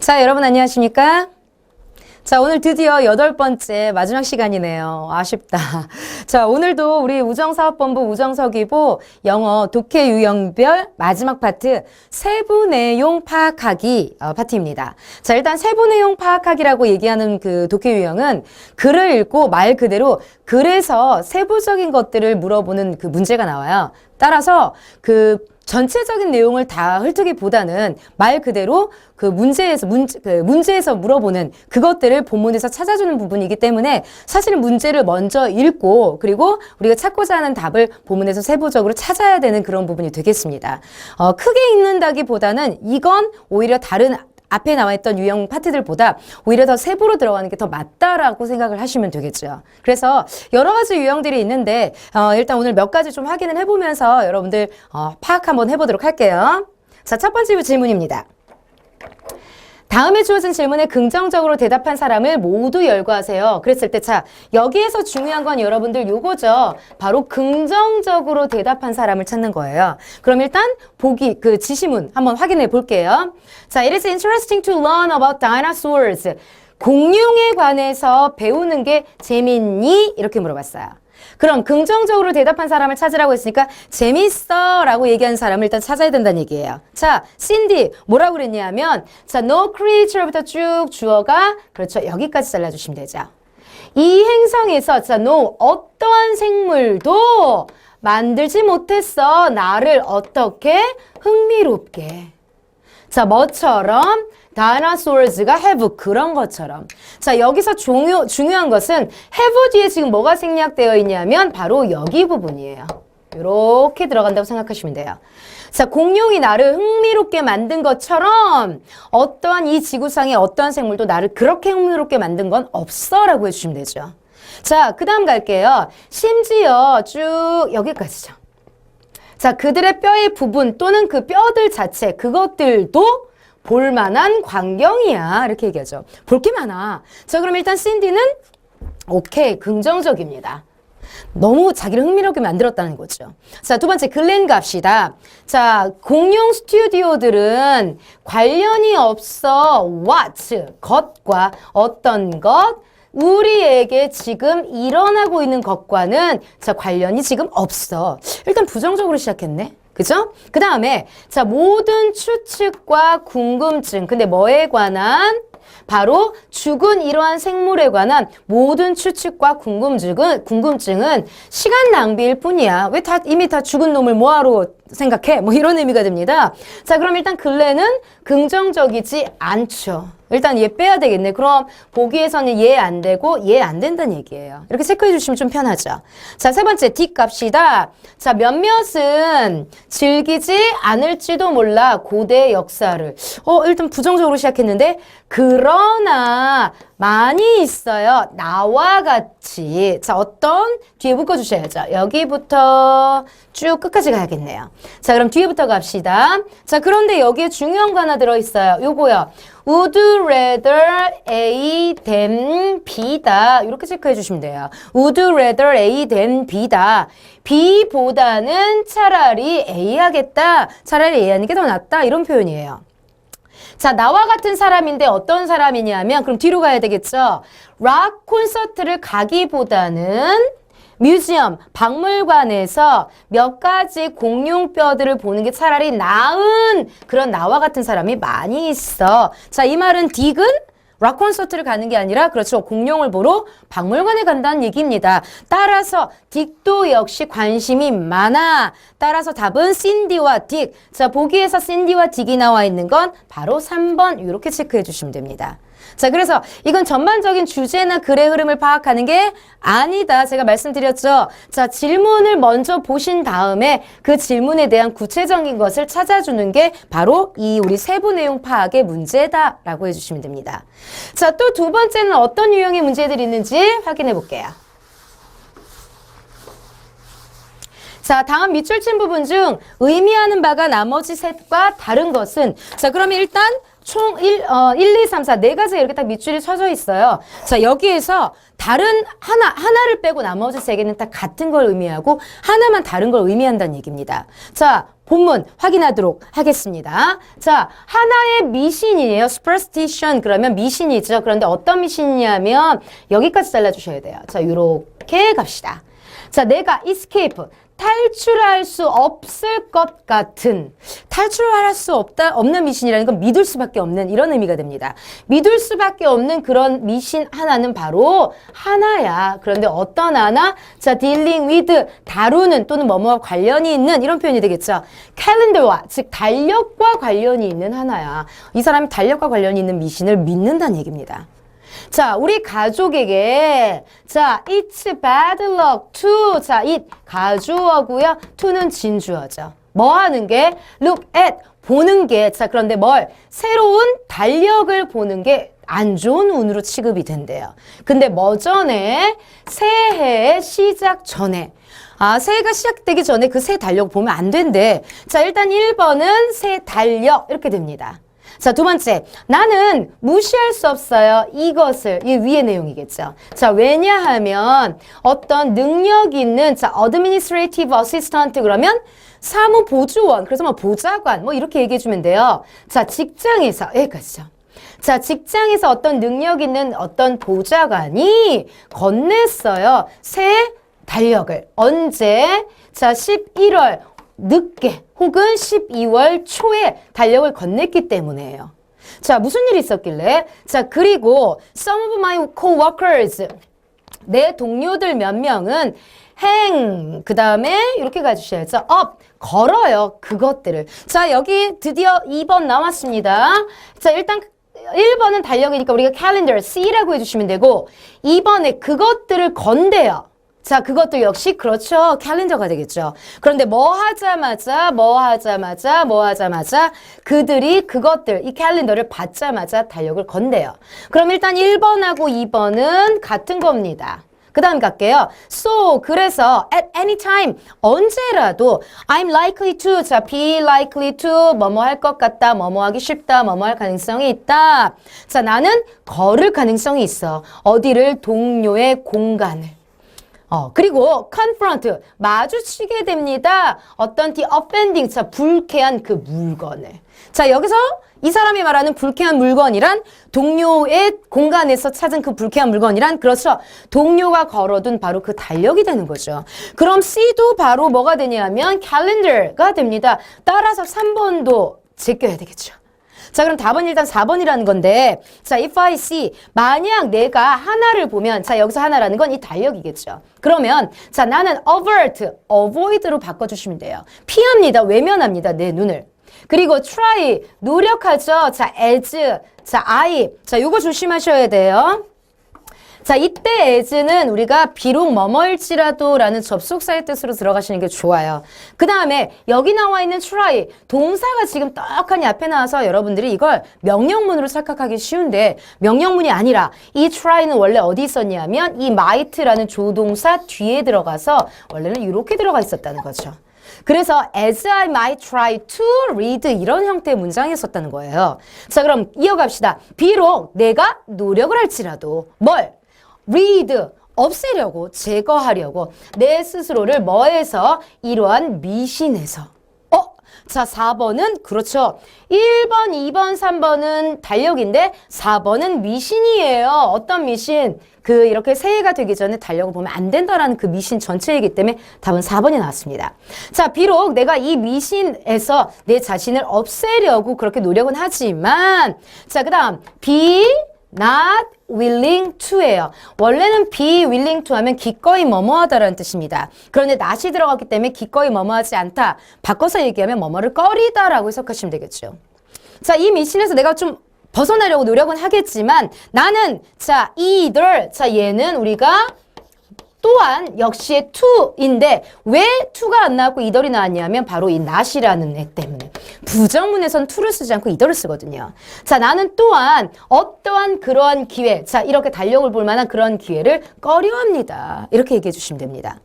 자, 여러분 안녕하십니까? 자, 오늘 드디어 8번째 마지막 시간이네요. 아쉽다. 자, 오늘도 우리 우정사업본부 우정서기보 영어 독해 유형별 마지막 파트 세부 내용 파악하기 파트입니다. 자, 일단 세부 내용 파악하기라고 얘기하는 그 독해 유형은 글을 읽고 말 그대로 글에서 세부적인 것들을 물어보는 그 문제가 나와요. 따라서 그 전체적인 내용을 다 훑기보다는 말 그대로 그 문제에서 물어보는 그것들을 본문에서 찾아주는 부분이기 때문에 사실은 문제를 먼저 읽고 그리고 우리가 찾고자 하는 답을 본문에서 세부적으로 찾아야 되는 그런 부분이 되겠습니다. 크게 읽는다기보다는 이건 오히려 다른 앞에 나와 있던 유형 파트들보다 오히려 더 세부로 들어가는 게 더 맞다라고 생각을 하시면 되겠죠. 그래서 여러 가지 유형들이 있는데 일단 오늘 몇 가지 좀 확인을 해보면서 여러분들 파악 한번 해보도록 할게요. 자, 첫 번째 질문입니다. 다음에 주어진 질문에 긍정적으로 대답한 사람을 모두 열거하세요. 그랬을 때, 자, 여기에서 중요한 건 여러분들 요거죠. 바로 긍정적으로 대답한 사람을 찾는 거예요. 그럼 일단 보기, 그 지시문 한번 확인해 볼게요. 자, it is interesting to learn about dinosaurs. 공룡에 관해서 배우는 게 재밌니? 이렇게 물어봤어요. 그럼 긍정적으로 대답한 사람을 찾으라고 했으니까 재밌어 라고 얘기한 사람을 일단 찾아야 된다는 얘기예요. 자, 신디 뭐라고 그랬냐면 자, no creature부터 쭉 주어가 그렇죠. 여기까지 잘라주시면 되죠. 이 행성에서 자, no 어떠한 생물도 만들지 못했어. 나를 어떻게 흥미롭게. 자, 뭐처럼? 다이너소르즈가 have 그런 것처럼. 자, 여기서 중요한 것은 have 뒤에 지금 뭐가 생략되어 있냐면 바로 여기 부분이에요. 이렇게 들어간다고 생각하시면 돼요. 자, 공룡이 나를 흥미롭게 만든 것처럼 어떠한 이 지구상의 어떠한 생물도 나를 그렇게 흥미롭게 만든 건 없어 라고 해주시면 되죠. 자, 그 다음 갈게요. 심지어 쭉 여기까지죠. 자, 그들의 뼈의 부분 또는 그 뼈들 자체 그것들도 볼만한 광경이야 이렇게 얘기하죠. 볼 게 많아. 자, 그럼 일단 신디는 오케이 긍정적입니다. 너무 자기를 흥미롭게 만들었다는 거죠. 자, 두 번째 글렌 갑시다. 자, 공룡 스튜디오들은 관련이 없어 what 것과 어떤 것 우리에게 지금 일어나고 있는 것과는 자 관련이 지금 없어. 일단 부정적으로 시작했네. 그죠? 그 다음에 자 모든 추측과 궁금증 근데 뭐에 관한? 바로 죽은 이러한 생물에 관한 모든 추측과 궁금증은 시간 낭비일 뿐이야. 왜 이미 다 죽은 놈을 뭐하러 생각해? 뭐 이런 의미가 됩니다. 자, 그럼 일단 글래는 긍정적이지 않죠. 일단 얘 빼야 되겠네. 그럼 보기에서는 얘 안 되고 얘 안 된다는 얘기예요. 이렇게 체크해 주시면 좀 편하죠. 자, 세 번째 뒷 갑시다. 자, 몇몇은 즐기지 않을지도 몰라 고대 역사를. 일단 부정적으로 시작했는데 그러나 많이 있어요. 나와 같이. 자, 어떤? 뒤에 묶어주셔야죠. 여기부터 쭉 끝까지 가야겠네요. 자, 그럼 뒤에부터 갑시다. 자, 그런데 여기에 중요한 거 하나 들어있어요. 요거요. Would rather A than B다. 이렇게 체크해 주시면 돼요. Would rather A than B다. B보다는 차라리 A 하겠다. 차라리 A 하는 게 더 낫다. 이런 표현이에요. 자, 나와 같은 사람인데 어떤 사람이냐면 그럼 뒤로 가야 되겠죠. 락 콘서트를 가기보다는 뮤지엄, 박물관에서 몇 가지 공룡뼈들을 보는 게 차라리 나은 그런 나와 같은 사람이 많이 있어. 자, 이 말은 딕은 락 콘서트를 가는 게 아니라 그렇죠. 공룡을 보러 박물관에 간다는 얘기입니다. 따라서 딕도 역시 관심이 많아. 따라서 답은 신디와 딕. 자, 보기에서 신디와 딕이 나와 있는 건 바로 3번 이렇게 체크해 주시면 됩니다. 자, 그래서 이건 전반적인 주제나 글의 흐름을 파악하는 게 아니다. 제가 말씀드렸죠. 자, 질문을 먼저 보신 다음에 그 질문에 대한 구체적인 것을 찾아주는 게 바로 이 우리 세부 내용 파악의 문제다라고 해주시면 됩니다. 자, 또 두 번째는 어떤 유형의 문제들이 있는지 확인해 볼게요. 자, 다음 밑줄 친 부분 중 의미하는 바가 나머지 셋과 다른 것은 자, 그러면 일단 총 1, 2, 3, 4, 네 가지가 이렇게 딱 밑줄이 쳐져 있어요. 자, 여기에서 다른 하나를 빼고 나머지 세 개는 다 같은 걸 의미하고 하나만 다른 걸 의미한다는 얘기입니다. 자, 본문 확인하도록 하겠습니다. 자, 하나의 미신이에요. superstition. 그러면 미신이죠. 그런데 어떤 미신이냐면 여기까지 잘라주셔야 돼요. 자, 요렇게 갑시다. 자, 내가 escape. 탈출할 수 없을 것 같은 탈출할 수 없는 미신이라는 건 믿을 수밖에 없는 이런 의미가 됩니다. 믿을 수밖에 없는 그런 미신 하나는 바로 하나야. 그런데 어떤 하나? 자, dealing with 다루는 또는 뭐뭐와 관련이 있는 이런 표현이 되겠죠. calendar와 즉 달력과 관련이 있는 하나야. 이 사람이 달력과 관련이 있는 미신을 믿는다는 얘기입니다. 자, 우리 가족에게 자, it's bad luck to 자, it 가주어고요. to는 진주어죠. 뭐 하는 게? look at 보는 게 자, 그런데 뭘? 새로운 달력을 보는 게 안 좋은 운으로 취급이 된대요. 근데 뭐 전에? 새해 시작 전에 새해가 시작되기 전에 그 새 달력 보면 안 된대. 자, 일단 1번은 새 달력 이렇게 됩니다. 자, 두 번째, 나는 무시할 수 없어요. 이것을, 이 위의 내용이겠죠. 자, 왜냐하면 어떤 능력 있는, 자, administrative assistant 그러면 사무보조원, 그래서 뭐 보좌관, 뭐 이렇게 얘기해주면 돼요. 자, 직장에서, 여기까지죠. 자, 직장에서 어떤 능력 있는 어떤 보좌관이 건넸어요. 새 달력을. 언제? 자, 11월. 늦게 혹은 12월 초에 달력을 건넸기 때문이에요. 자, 무슨 일이 있었길래? 자, 그리고 some of my coworkers 내 동료들 몇 명은 그 다음에 이렇게 가주셔야죠. up, 걸어요. 그것들을. 자, 여기 드디어 2번 나왔습니다. 자, 일단 1번은 달력이니까 우리가 calendar, C라고 해주시면 되고 2번에 그것들을 건대요. 자, 그것도 역시 그렇죠. 캘린더가 되겠죠. 그런데 뭐 하자마자 그들이 그것들, 이 캘린더를 받자마자 달력을 건대요. 그럼 일단 1번하고 2번은 같은 겁니다. 그 다음 갈게요. So, 그래서 at any time, 언제라도 I'm likely to, 자, be likely to, 뭐뭐 할 것 같다, 뭐뭐 하기 쉽다, 뭐뭐 할 가능성이 있다. 자, 나는 걸을 가능성이 있어. 어디를? 동료의 공간을. 그리고 confront, 마주치게 됩니다. 어떤 the offending, 자, 불쾌한 그 물건을. 자, 여기서 이 사람이 말하는 불쾌한 물건이란 동료의 공간에서 찾은 그 불쾌한 물건이란 그렇죠. 동료가 걸어둔 바로 그 달력이 되는 거죠. 그럼 C도 바로 뭐가 되냐면 calendar가 됩니다. 따라서 3번도 제껴야 되겠죠. 자, 그럼 답은 일단 4번이라는 건데, 자, if I see, 만약 내가 하나를 보면, 자, 여기서 하나라는 건 이 달력이겠죠. 그러면, 자, 나는 avert, avoid로 바꿔주시면 돼요. 피합니다. 외면합니다. 내 눈을. 그리고 try, 노력하죠. 자, as, 자, I. 자, 요거 조심하셔야 돼요. 자, 이때 as는 우리가 비록 뭐뭐일지라도 라는 접속사의 뜻으로 들어가시는 게 좋아요. 그 다음에 여기 나와 있는 try, 동사가 지금 떡하니 앞에 나와서 여러분들이 이걸 명령문으로 착각하기 쉬운데 명령문이 아니라 이 try는 원래 어디 있었냐면 이 might라는 조동사 뒤에 들어가서 원래는 이렇게 들어가 있었다는 거죠. 그래서 as I might try to read 이런 형태의 문장이 있었다는 거예요. 자, 그럼 이어갑시다. 비록 내가 노력을 할지라도 뭘? read, 없애려고, 제거하려고 내 스스로를 뭐에서? 이러한 미신에서. 자, 4번은 그렇죠. 1번, 2번, 3번은 달력인데 4번은 미신이에요. 어떤 미신? 이렇게 새해가 되기 전에 달력을 보면 안 된다라는 그 미신 전체이기 때문에 답은 4번이 나왔습니다. 자, 비록 내가 이 미신에서 내 자신을 없애려고 그렇게 노력은 하지만 자, 그 다음 be not willing to예요. 원래는 be willing to 하면 기꺼이 뭐뭐하다라는 뜻입니다. 그런데 not이 들어갔기 때문에 기꺼이 뭐뭐하지 않다. 바꿔서 얘기하면 뭐뭐를 꺼리다라고 해석하시면 되겠죠. 자, 이 미신에서 내가 좀 벗어나려고 노력은 하겠지만 나는 자, either 자, 얘는 우리가 또한 역시의 to인데 왜 to가 안 나왔고 either이 나왔냐면 바로 이 not이라는 애 때문에 부정문에선 to를 쓰지 않고 either를 쓰거든요. 자, 나는 또한 어떠한 그러한 기회, 자, 이렇게 달력을 볼 만한 그런 기회를 꺼려합니다. 이렇게 얘기해 주시면 됩니다.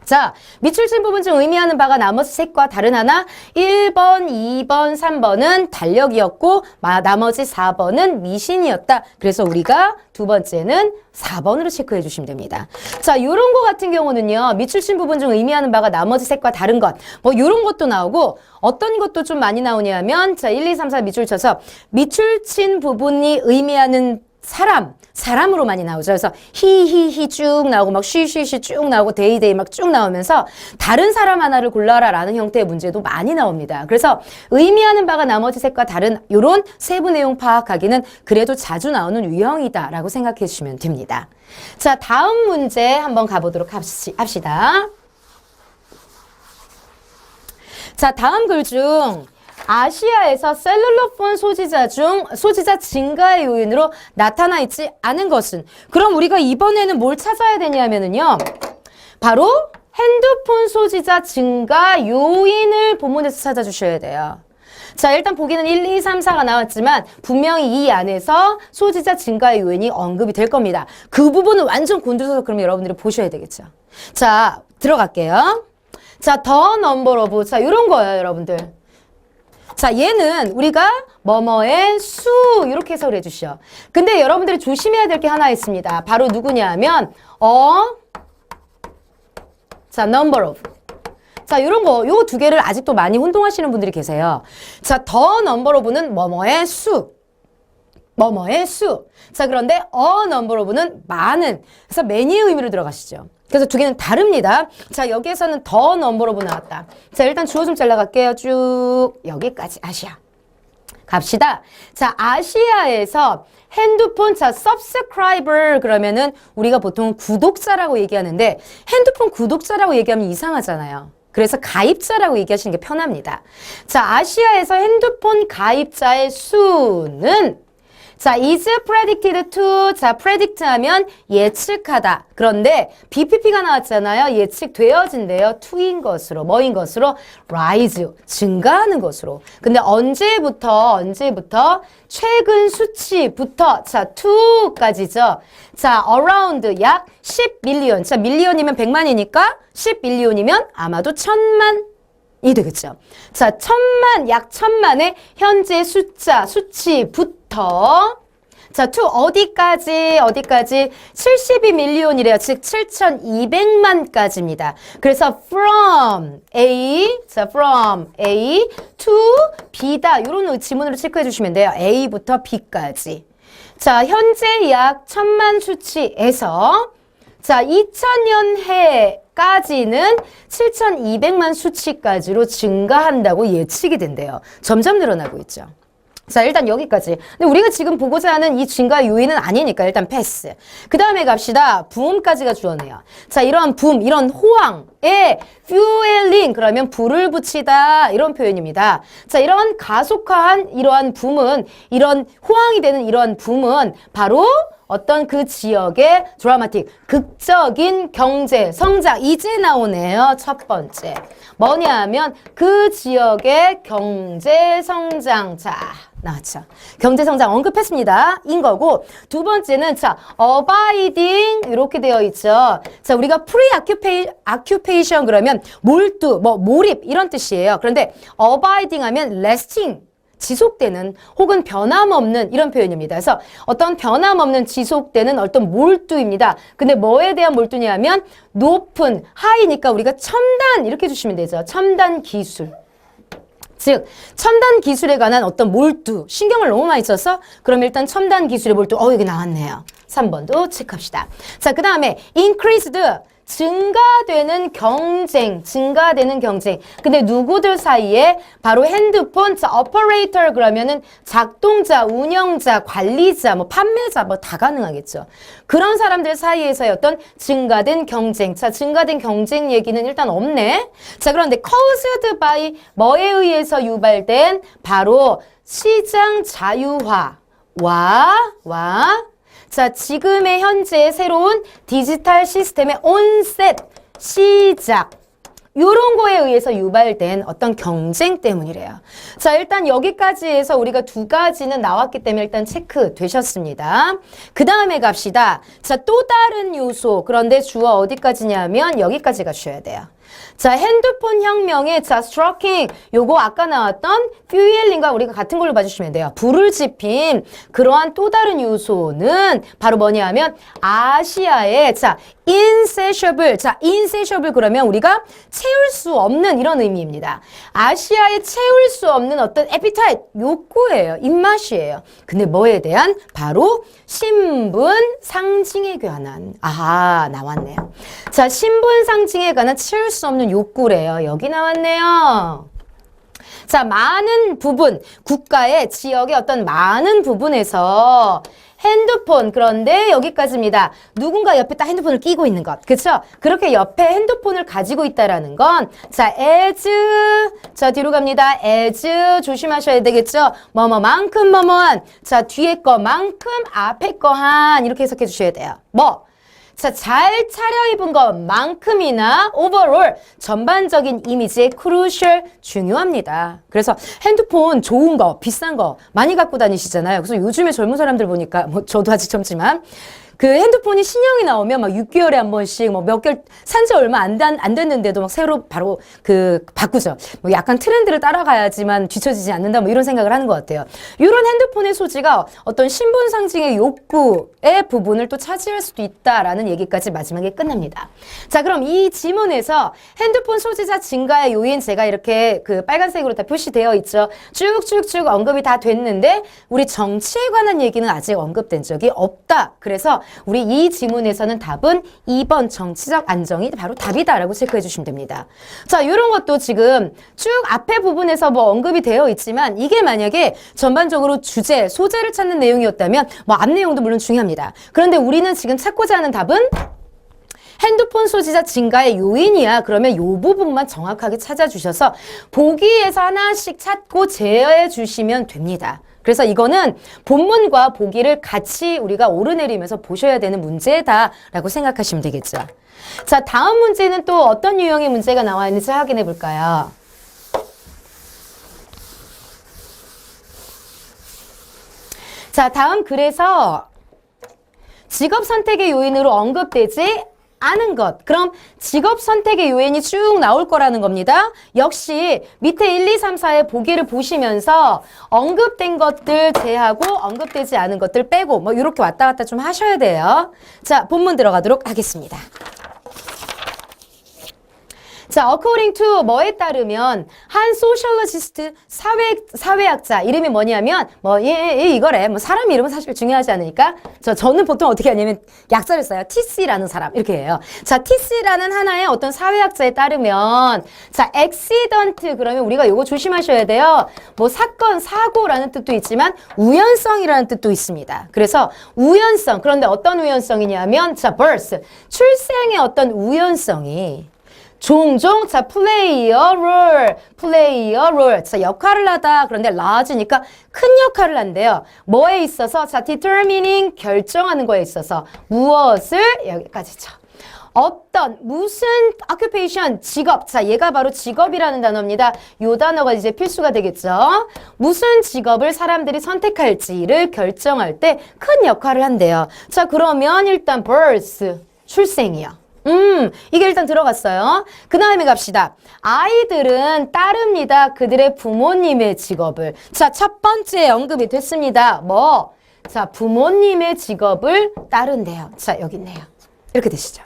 자, 밑줄친 부분 중 의미하는 바가 나머지 셋과 다른 하나 1번, 2번, 3번은 달력이었고 나머지 4번은 미신이었다. 그래서 우리가 두 번째는 4번으로 체크해 주시면 됩니다. 자, 요런 거 같은 경우는요. 밑줄친 부분 중 의미하는 바가 나머지 셋과 다른 것. 뭐 요런 것도 나오고 어떤 것도 좀 많이 나오냐면 자, 1, 2, 3, 4 밑줄 쳐서 밑줄친 부분이 의미하는 사람으로 많이 나오죠. 그래서 히히히 쭉 나오고 막 쉬쉬쉬 쭉 나오고 데이데이 막 쭉 나오면서 다른 사람 하나를 골라라 라는 형태의 문제도 많이 나옵니다. 그래서 의미하는 바가 나머지 셋과 다른 이런 세부 내용 파악하기는 그래도 자주 나오는 유형이다 라고 생각해 주시면 됩니다. 자, 다음 문제 한번 가보도록 합시다. 자, 다음 글 중 아시아에서 셀룰로폰 소지자 증가의 요인으로 나타나 있지 않은 것은? 그럼 우리가 이번에는 뭘 찾아야 되냐면요. 바로 핸드폰 소지자 증가 요인을 본문에서 찾아주셔야 돼요. 자, 일단 보기는 1, 2, 3, 4가 나왔지만 분명히 이 안에서 소지자 증가의 요인이 언급이 될 겁니다. 그 부분은 완전 곤두서서 그럼 여러분들이 보셔야 되겠죠. 자, 들어갈게요. 자, the number of. 자, 이런 거예요, 여러분들. 자, 얘는 우리가 뭐뭐의 수 이렇게 해석을 해주셔. 근데 여러분들이 조심해야 될 게 하나 있습니다. 바로 누구냐 하면 자, number of. 자, 이런 거, 요 두 개를 아직도 많이 혼동하시는 분들이 계세요. 자, the number of는 뭐뭐의 수. 뭐뭐의 수. 자, 그런데 number of는 많은. 그래서 many의 의미로 들어가시죠. 그래서 두 개는 다릅니다. 자, 여기에서는 the number of 나왔다. 자, 일단 주어 좀 잘라갈게요. 쭉 여기까지 아시아. 갑시다. 자, 아시아에서 핸드폰, 자, subscriber 그러면은 우리가 보통 구독자라고 얘기하는데 핸드폰 구독자라고 얘기하면 이상하잖아요. 그래서 가입자라고 얘기하시는 게 편합니다. 자, 아시아에서 핸드폰 가입자의 수는 자, is predicted to. 자, predict 하면 예측하다. 그런데 BPP가 나왔잖아요. 예측되어진대요. to인 것으로, 뭐인 것으로? rise, 증가하는 것으로. 근데 언제부터? 최근 수치부터. 자, to까지죠. 자, around 약 10밀리언. 자, 밀리언이면 100만이니까 10밀리언이면 아마도 1000만. 이 되겠죠. 자, 1000만, 약 1000만의 현재 수치부터 자, to 어디까지 72밀리언이래요. 즉 7200만까지입니다. 그래서 from A, 자, from A to B다. 이런 지문으로 체크해 주시면 돼요. A부터 B까지. 자, 현재 약 1000만 수치에서 자, 2000년 해까지는 7200만 수치까지로 증가한다고 예측이 된대요. 점점 늘어나고 있죠. 자, 일단 여기까지. 근데 우리가 지금 보고자 하는 이 증가 요인은 아니니까 일단 패스. 그 다음에 갑시다. 붐까지가 주어네요. 자, 이런 붐, 이런 호황에 fueling 그러면 불을 붙이다 이런 표현입니다. 자, 이런 가속화한 이러한 붐은 이런 호황이 되는 이러한 붐은 바로 어떤 그 지역의 드라마틱, 극적인 경제 성장. 이제 나오네요. 첫 번째. 뭐냐 하면 그 지역의 경제 성장. 자, 나왔죠. 경제 성장 언급했습니다. 인 거고. 두 번째는 자, abiding 이렇게 되어 있죠. 자, 우리가 preoccupation 그러면 몰두, 뭐 몰입 이런 뜻이에요. 그런데 abiding 하면 lasting 지속되는 혹은 변함없는 이런 표현입니다. 그래서 어떤 변함없는 지속되는 어떤 몰두입니다. 근데 뭐에 대한 몰두냐면 높은 하이니까 우리가 첨단 이렇게 주시면 되죠. 첨단 기술. 즉 첨단 기술에 관한 어떤 몰두 신경을 너무 많이 써서 그럼 일단 첨단 기술의 몰두 여기 나왔네요. 3번도 체크합시다. 자, 그 다음에 increased 증가되는 경쟁. 근데 누구들 사이에? 바로 핸드폰, 자, operator 그러면은 작동자, 운영자, 관리자, 뭐 판매자, 뭐 다 가능하겠죠. 그런 사람들 사이에서의 어떤 증가된 경쟁. 자, 증가된 경쟁 얘기는 일단 없네. 자, 그런데 caused by 뭐에 의해서 유발된? 바로 시장 자유화와 자, 지금의 현재 새로운 디지털 시스템의 온셋, 시작. 요런 거에 의해서 유발된 어떤 경쟁 때문이래요. 자, 일단 여기까지 해서 우리가 두 가지는 나왔기 때문에 일단 체크 되셨습니다. 그 다음에 갑시다. 자, 또 다른 요소. 그런데 주어 어디까지냐면 여기까지 가셔야 돼요. 자, 핸드폰 혁명의 자, 스트로킹 요거 아까 나왔던 퓨엘링과 우리가 같은 걸로 봐주시면 돼요. 불을 지핀 그러한 또 다른 요소는 바로 뭐냐 하면 아시아의 자, insatiable. 자, insatiable 그러면 우리가 채울 수 없는 이런 의미입니다. 아시아에 채울 수 없는 어떤 appetite, 욕구예요. 입맛이에요. 근데 뭐에 대한? 바로 신분 상징에 관한. 아하, 나왔네요. 자, 신분 상징에 관한 채울 수 없는 욕구래요. 여기 나왔네요. 자, 많은 부분, 국가의 지역의 어떤 많은 부분에서 핸드폰, 그런데 여기까지입니다. 누군가 옆에 딱 핸드폰을 끼고 있는 것. 그쵸? 그렇게 옆에 핸드폰을 가지고 있다라는 건, 자, as, 자, 뒤로 갑니다. as, 조심하셔야 되겠죠? 뭐뭐만큼 뭐뭐한, 자, 뒤에 거만큼 앞에 거한, 이렇게 해석해 주셔야 돼요. 뭐? 자, 잘 차려입은 것만큼이나 오버롤 전반적인 이미지의 crucial 중요합니다. 그래서 핸드폰 좋은 거, 비싼 거 많이 갖고 다니시잖아요. 그래서 요즘에 젊은 사람들 보니까 뭐 저도 아직 젊지만 그 핸드폰이 신형이 나오면 막 6개월에 한 번씩 뭐 몇 개월 산 지 얼마 안 됐는데도 막 새로 바로 그 바꾸죠. 뭐 약간 트렌드를 따라가야지만 뒤처지지 않는다 뭐 이런 생각을 하는 것 같아요. 이런 핸드폰의 소지가 어떤 신분 상징의 욕구의 부분을 또 차지할 수도 있다라는 얘기까지 마지막에 끝납니다. 자, 그럼 이 지문에서 핸드폰 소지자 증가의 요인 제가 이렇게 그 빨간색으로 다 표시되어 있죠. 쭉쭉쭉 언급이 다 됐는데 우리 정치에 관한 얘기는 아직 언급된 적이 없다. 그래서 우리 이 지문에서는 답은 2번 정치적 안정이 바로 답이다라고 체크해 주시면 됩니다. 자, 이런 것도 지금 쭉 앞에 부분에서 뭐 언급이 되어 있지만 이게 만약에 전반적으로 주제, 소재를 찾는 내용이었다면 뭐 앞 내용도 물론 중요합니다. 그런데 우리는 지금 찾고자 하는 답은 핸드폰 소지자 증가의 요인이야. 그러면 이 부분만 정확하게 찾아주셔서 보기에서 하나씩 찾고 제어해 주시면 됩니다. 그래서 이거는 본문과 보기를 같이 우리가 오르내리면서 보셔야 되는 문제다라고 생각하시면 되겠죠. 자, 다음 문제는 또 어떤 유형의 문제가 나와 있는지 확인해 볼까요? 자, 다음 글에서 직업 선택의 요인으로 언급되지 않은 것. 그럼 직업 선택의 요인이 쭉 나올 거라는 겁니다. 역시 밑에 1, 2, 3, 4의 보기를 보시면서 언급된 것들 제하고 언급되지 않은 것들 빼고 뭐 이렇게 왔다 갔다 좀 하셔야 돼요. 자, 본문 들어가도록 하겠습니다. 자, according to 뭐에 따르면 한 소셜러지스트 사회학자 이름이 뭐냐면 뭐 이거래. 뭐 사람 이름은 사실 중요하지 않으니까 저는 보통 어떻게 하냐면 약자를 써요. TC라는 사람 이렇게 해요. 자, TC라는 하나의 어떤 사회학자에 따르면 자, accident 그러면 우리가 요거 조심하셔야 돼요. 뭐 사건, 사고라는 뜻도 있지만 우연성이라는 뜻도 있습니다. 그래서 우연성. 그런데 어떤 우연성이냐면 자, birth 출생의 어떤 우연성이 종종 자 play a role 자 역할을 하다 그런데 large니까 큰 역할을 한대요. 뭐에 있어서 자 determining 결정하는 거에 있어서 무엇을 여기까지죠. 어떤 무슨 occupation 직업 자 얘가 바로 직업이라는 단어입니다. 요 단어가 이제 필수가 되겠죠. 무슨 직업을 사람들이 선택할지를 결정할 때 큰 역할을 한대요. 자 그러면 일단 birth 출생이요. 이게 일단 들어갔어요. 그 다음에 갑시다. 아이들은 따릅니다. 그들의 부모님의 직업을. 자, 첫 번째 언급이 됐습니다. 뭐? 자, 부모님의 직업을 따른대요. 자, 여기 있네요. 이렇게 되시죠.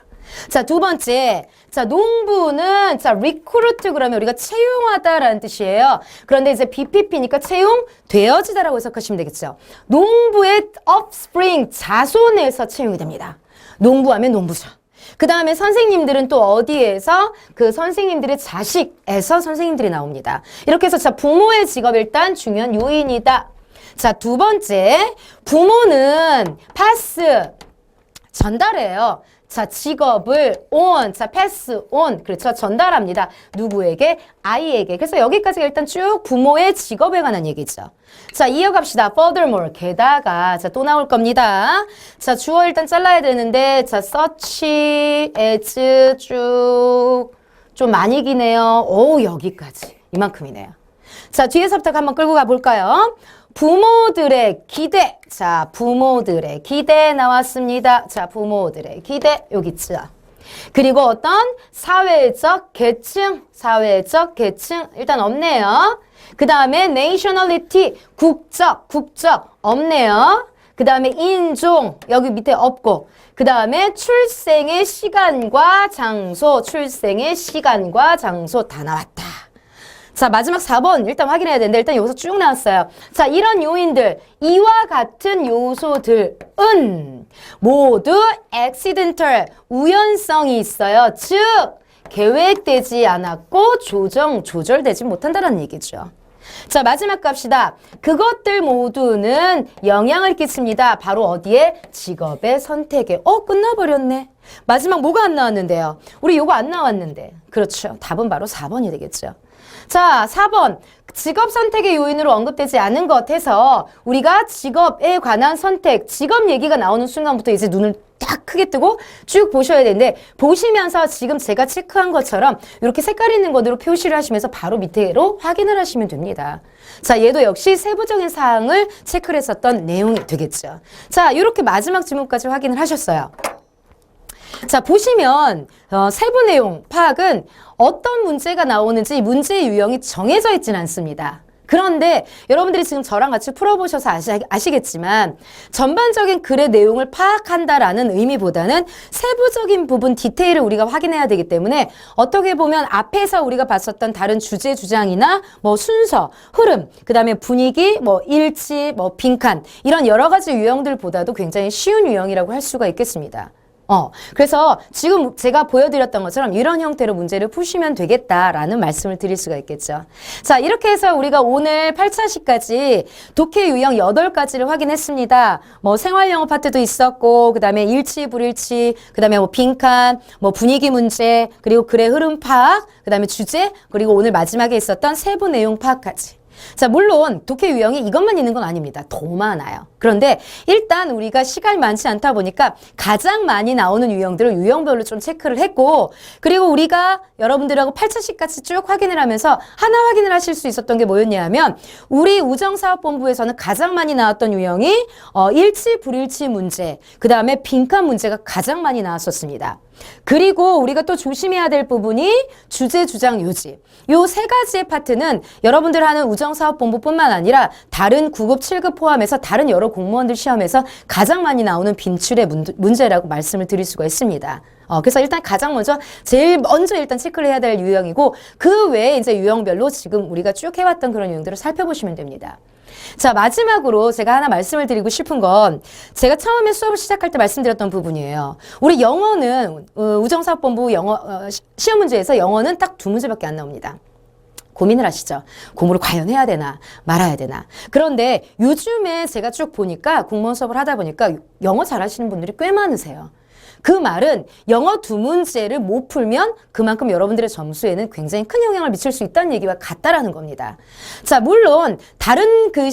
자, 두 번째. 자, 농부는 자, recruit 그러면 우리가 채용하다라는 뜻이에요. 그런데 이제 BPP니까 채용되어지다라고 해석하시면 되겠죠. 농부의 offspring 자손에서 채용이 됩니다. 농부하면 농부죠. 그 다음에 선생님들은 또 어디에서? 그 선생님들의 자식에서 선생님들이 나옵니다. 이렇게 해서 자 부모의 직업 일단 중요한 요인이다. 자, 두 번째 부모는 pass 전달해요. 자, 직업을 on, 자, pass on. 그렇죠. 전달합니다. 누구에게? 아이에게. 그래서 여기까지가 일단 쭉 부모의 직업에 관한 얘기죠. 자, 이어갑시다. furthermore. 게다가. 자, 또 나올 겁니다. 자, 주어 일단 잘라야 되는데, 자, such as 좀 많이 기네요. 오, 여기까지. 이만큼이네요. 자, 뒤에서부터 한번 끌고 가볼까요? 부모들의 기대. 자, 부모들의 기대 나왔습니다. 자, 부모들의 기대. 여기 있죠. 그리고 어떤 사회적 계층, 사회적 계층. 일단 없네요. 그 다음에 nationality, 국적 없네요. 그 다음에 인종, 여기 밑에 없고. 그 다음에 출생의 시간과 장소, 출생의 시간과 장소 다 나왔다. 자, 마지막 4번 일단 확인해야 되는데 일단 여기서 쭉 나왔어요. 자, 이런 요인들, 이와 같은 요소들은 모두 accidental, 우연성이 있어요. 즉, 계획되지 않았고 조절되지 못한다는 얘기죠. 자, 마지막 갑시다. 그것들 모두는 영향을 끼칩니다. 바로 어디에? 직업의 선택에. 끝나버렸네. 마지막 뭐가 안 나왔는데요? 우리 요거 안 나왔는데. 그렇죠. 답은 바로 4번이 되겠죠. 자, 4번. 직업 선택의 요인으로 언급되지 않은 것 해서 우리가 직업에 관한 선택, 직업 얘기가 나오는 순간부터 이제 눈을 딱 크게 뜨고 쭉 보셔야 되는데 보시면서 지금 제가 체크한 것처럼 이렇게 색깔 있는 것으로 표시를 하시면서 바로 밑으로 확인을 하시면 됩니다. 자, 얘도 역시 세부적인 사항을 체크를 했었던 내용이 되겠죠. 자, 이렇게 마지막 질문까지 확인을 하셨어요. 자, 보시면 세부 내용 파악은 어떤 문제가 나오는지 문제의 유형이 정해져 있지는 않습니다. 그런데 여러분들이 지금 저랑 같이 풀어보셔서 아시겠지만 전반적인 글의 내용을 파악한다라는 의미보다는 세부적인 부분 디테일을 우리가 확인해야 되기 때문에 어떻게 보면 앞에서 우리가 봤었던 다른 주제 주장이나 뭐 순서, 흐름, 그 다음에 분위기, 뭐 일치, 뭐 빈칸 이런 여러 가지 유형들보다도 굉장히 쉬운 유형이라고 할 수가 있겠습니다. 그래서 지금 제가 보여드렸던 것처럼 이런 형태로 문제를 푸시면 되겠다라는 말씀을 드릴 수가 있겠죠. 자, 이렇게 해서 우리가 오늘 8차시까지 독해 유형 8가지를 확인했습니다. 뭐 생활영어 파트도 있었고, 그 다음에 일치, 불일치, 그 다음에 뭐 빈칸, 뭐 분위기 문제, 그리고 글의 흐름 파악, 그 다음에 주제, 그리고 오늘 마지막에 있었던 세부 내용 파악까지. 자, 물론 독해 유형이 이것만 있는 건 아닙니다. 더 많아요. 그런데 일단 우리가 시간이 많지 않다 보니까 가장 많이 나오는 유형들을 유형별로 좀 체크를 했고, 그리고 우리가 여러분들하고 8차식까지 쭉 확인을 하면서 하나 확인을 하실 수 있었던 게 뭐였냐 하면 우리 우정사업본부에서는 가장 많이 나왔던 유형이 일치, 불일치 문제, 그 다음에 빈칸 문제가 가장 많이 나왔었습니다. 그리고 우리가 또 조심해야 될 부분이 주제, 주장, 요지. 요 세 가지의 파트는 여러분들 하는 우정사업본부뿐만 아니라 다른 9급, 7급 포함해서 다른 여러 공무원들 시험에서 가장 많이 나오는 빈출의 문제라고 말씀을 드릴 수가 있습니다. 그래서 일단 가장 제일 먼저 일단 체크를 해야 될 유형이고 그 외에 이제 유형별로 지금 우리가 쭉 해왔던 그런 유형들을 살펴보시면 됩니다. 자, 마지막으로 제가 하나 말씀을 드리고 싶은 건 제가 처음에 수업을 시작할 때 말씀드렸던 부분이에요. 우리 영어는 우정사업본부 시험 문제에서 영어는 딱 2문제밖에 안 나옵니다. 고민을 하시죠. 공부를 과연 해야 되나 말아야 되나. 그런데 요즘에 제가 쭉 보니까 공무원 수업을 하다 보니까 영어 잘하시는 분들이 꽤 많으세요. 그 말은 영어 2문제를 못 풀면 그만큼 여러분들의 점수에는 굉장히 큰 영향을 미칠 수 있다는 얘기와 같다라는 겁니다. 자, 물론 다른 그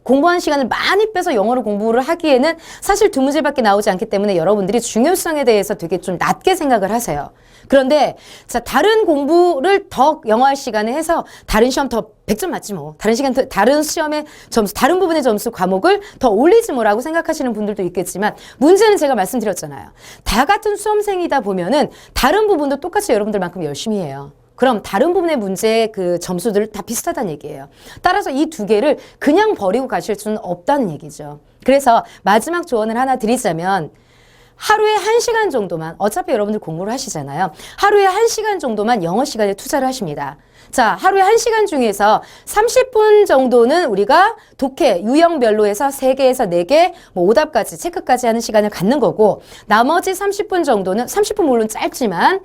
공부하는 시간을 많이 빼서 영어를 공부를 하기에는 사실 2문제밖에 나오지 않기 때문에 여러분들이 중요성에 대해서 되게 좀 낮게 생각을 하세요. 그런데 자, 다른 공부를 더 영어할 시간에 해서 다른 시험 더 100점 맞지 뭐. 다른 시험의 점수, 다른 부분의 점수 과목을 더 올리지 뭐라고 생각하시는 분들도 있겠지만 문제는 제가 말씀드렸잖아요. 다 같은 수험생이다 보면은 다른 부분도 똑같이 여러분들만큼 열심히 해요. 그럼 다른 부분의 문제의 그 점수들 다 비슷하다는 얘기예요. 따라서 이 2개를 그냥 버리고 가실 수는 없다는 얘기죠. 그래서 마지막 조언을 하나 드리자면 하루에 1시간 정도만, 어차피 여러분들 공부를 하시잖아요. 하루에 1시간 정도만 영어 시간에 투자를 하십니다. 자, 하루에 1시간 중에서 30분 정도는 우리가 독해, 유형별로 해서 3개에서 4개, 뭐 오답까지, 체크까지 하는 시간을 갖는 거고, 나머지 30분 정도는, 30분 물론 짧지만,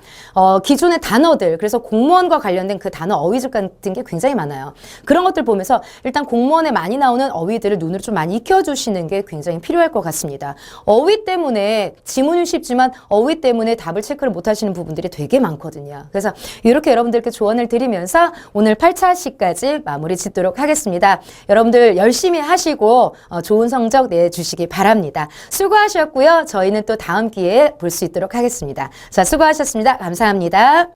기존의 단어들, 그래서 공무원과 관련된 그 단어 어휘집 같은 게 굉장히 많아요. 그런 것들 보면서 일단 공무원에 많이 나오는 어휘들을 눈으로 좀 많이 익혀주시는 게 굉장히 필요할 것 같습니다. 어휘 때문에, 지문은 쉽지만 어휘 때문에 답을 체크를 못 하시는 부분들이 되게 많거든요. 그래서 이렇게 여러분들께 조언을 드리면서 오늘 8차시까지 마무리 짓도록 하겠습니다. 여러분들 열심히 하시고 좋은 성적 내주시기 바랍니다. 수고하셨고요. 저희는 또 다음 기회에 볼 수 있도록 하겠습니다. 자, 수고하셨습니다. 감사합니다.